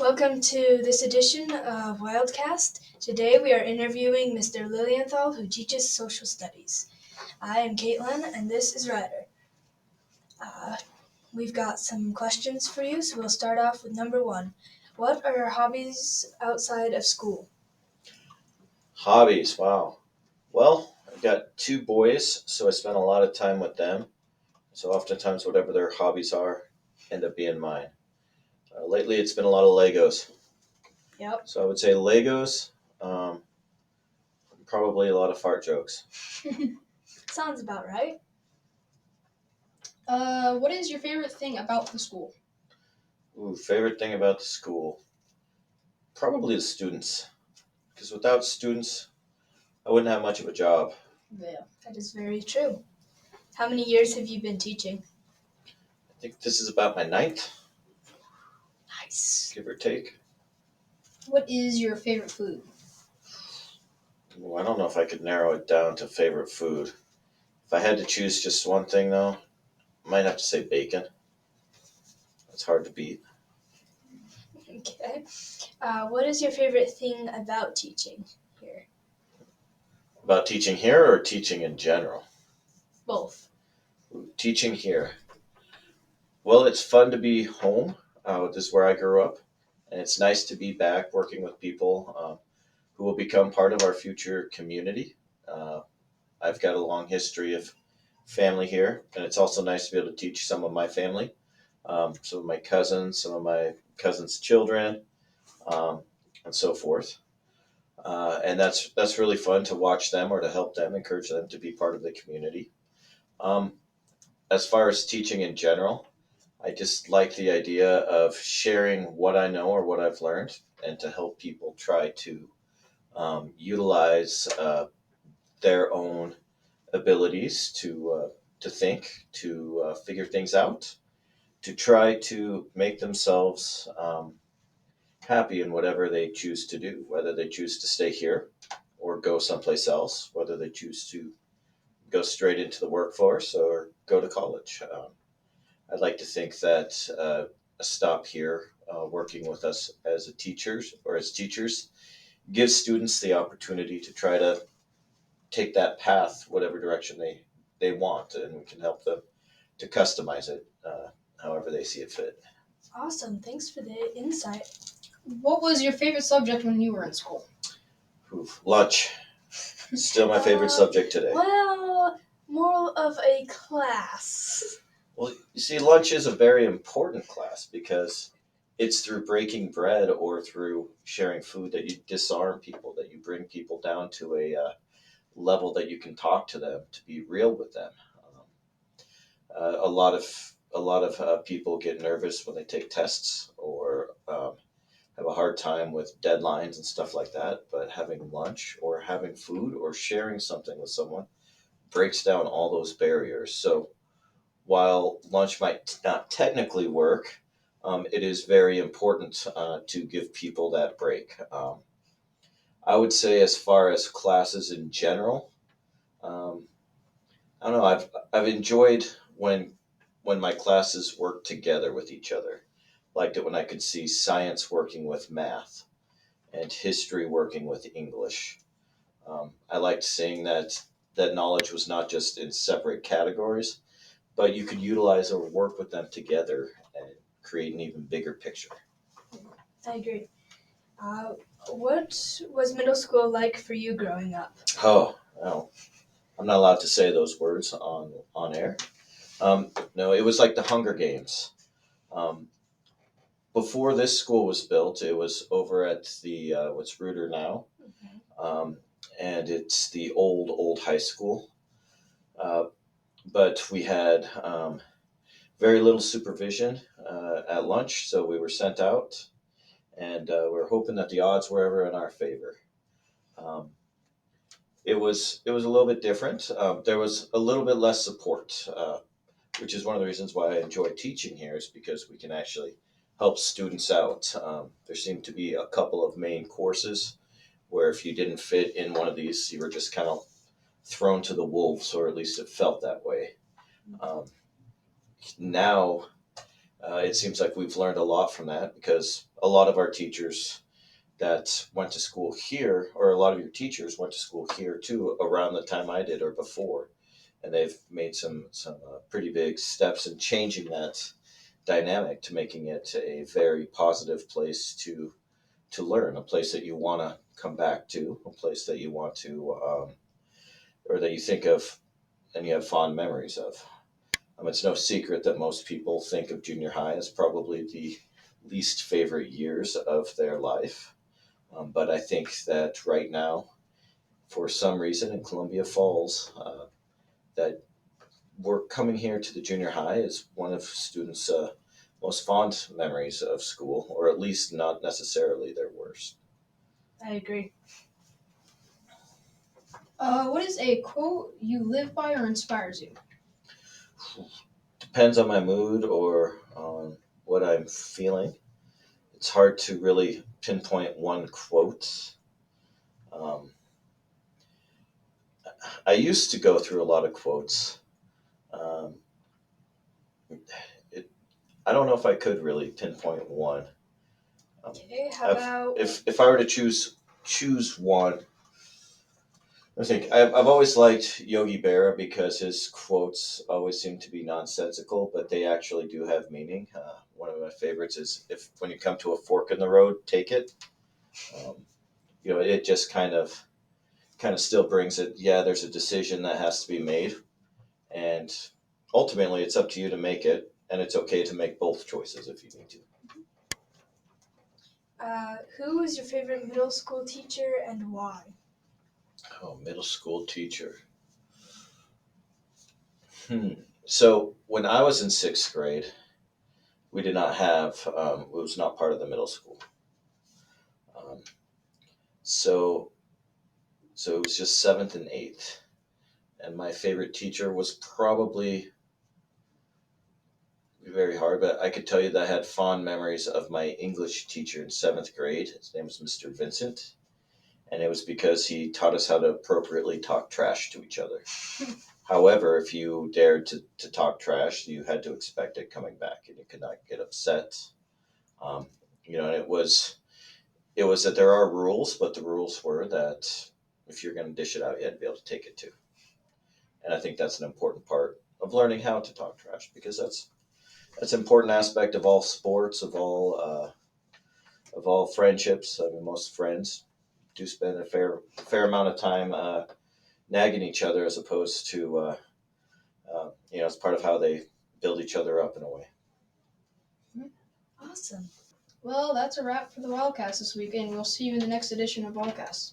Welcome to this edition of WildCast. Today we are interviewing Mr. Lilienthal, who teaches social studies. I am Caitlin, and this is Ryder. Uh, we've got some questions for you, so we'll start off with number one. What are your hobbies outside of school? Hobbies, wow. Well, I've got two boys, so I spend a lot of time with them. So oftentimes, whatever their hobbies are, end up being mine. Lately, it's been a lot of Legos. Yep. So I would say Legos, um, probably a lot of fart jokes. Sounds about right. What is your favorite thing about the school? Ooh, favorite thing about the school? Probably the students. Because without students, I wouldn't have much of a job. Yeah. That is very true. How many years have you been teaching? I think this is about my ninth, Nice. give or take. What is your favorite food? Ooh, I don't know if I could narrow it down to favorite food. If I had to choose just one thing, though, I might have to say bacon. It's hard to beat. Okay. What is your favorite thing about teaching here? About teaching here or teaching in general? Both. Teaching here. Well, it's fun to be home. This is where I grew up. And it's nice to be back working with people who will become part of our future community. Uh, I've got a long history of family here, and it's also nice to be able to teach some of my family, some of my cousins, some of my cousins' children, um, and so forth. And that's really fun to watch them or to help them, encourage them to be part of the community. Um, as far as teaching in general, I just like the idea of sharing what I know or what I've learned, and to help people try to utilize their own abilities to think, to figure things out, to try to make themselves happy in whatever they choose to do, whether they choose to stay here or go someplace else, whether they choose to go straight into the workforce or go to college. I'd like to think that a stop here, working with us as a teachers or as teachers, gives students the opportunity to try to take that path, whatever direction they want, and we can help them to customize it however they see it fit. Awesome. Thanks for the insight. What was your favorite subject when you were in school? Oof, lunch, still my favorite subject today. Well, moral of a class. Well, you see, lunch is a very important class because it's through breaking bread or through sharing food that you disarm people, that you bring people down to a level that you can talk to them, to be real with them. Um, a lot of people get nervous when they take tests or have a hard time with deadlines and stuff like that. But having lunch or having food or sharing something with someone breaks down all those barriers. So while lunch might not technically work, it is very important to give people that break. I would say, as far as classes in general, um, I don't know. I've enjoyed when my classes work together with each other. Liked it when I could see science working with math and history working with English. I liked seeing that knowledge was not just in separate categories, but you could utilize or work with them together and create an even bigger picture. I agree. Uh, what was middle school like for you growing up? Oh, well, I'm not allowed to say those words on air. No, it was like the Hunger Games. Um, Before this school was built, it was over at the what's Reuter now, um, and it's the old high school. Uh, but we had very little supervision at lunch, so we were sent out, and we were hoping that the odds were ever in our favor. Um, it was a little bit different. There was a little bit less support, which is one of the reasons why I enjoy teaching here, is because we can actually help students out. There seemed to be a couple of main courses where if you didn't fit in one of these, you were just kind of thrown to the wolves, or at least it felt that way. Um, Now, It seems like we've learned a lot from that because a lot of our teachers that went to school here, or a lot of your teachers went to school here too, around the time I did or before, and they've made some pretty big steps in changing that dynamic to making it a very positive place to learn, a place that you want to come back to, a place that you want to or that you think of and you have fond memories of. It's no secret that most people think of junior high as probably the least favorite years of their life. But I think that right now, for some reason in Columbia Falls, that we're coming here to the junior high is one of students' most fond memories of school, or at least not necessarily their worst. I agree. What is a quote you live by or inspires you? Depends on my mood or on what I'm feeling. It's hard to really pinpoint one quote. Um, I used to go through a lot of quotes. Um, it, I don't know if I could really pinpoint one. Um, Okay, how about if I were to choose one, I think I've always liked Yogi Berra because his quotes always seem to be nonsensical, but they actually do have meaning. One of my favorites is if when you come to a fork in the road, take it. Um, it just kind of still brings it. Yeah, there's a decision that has to be made, and ultimately it's up to you to make it, and it's okay to make both choices if you need to. who was your favorite middle school teacher and why? Oh, middle school teacher. Hmm. So when I was in sixth grade, we did not have. It was not part of the middle school. Um, so so it was just seventh and eighth, and my favorite teacher was probably very hard, but I could tell you that I had fond memories of my English teacher in seventh grade. His name was Mr. Vincent, and it was because he taught us how to appropriately talk trash to each other. However, if you dared to talk trash, you had to expect it coming back, and you could not get upset. Um, and it was that there are rules, but the rules were that if you're going to dish it out, you had to be able to take it too. And I think that's an important part of learning how to talk trash because that's an important aspect of all sports, of all friendships. I mean, most friends do spend a fair amount of time nagging each other as opposed to it's part of how they build each other up in a way. Awesome. Well, that's a wrap for the WildCast this week, and we'll see you in the next edition of WildCast.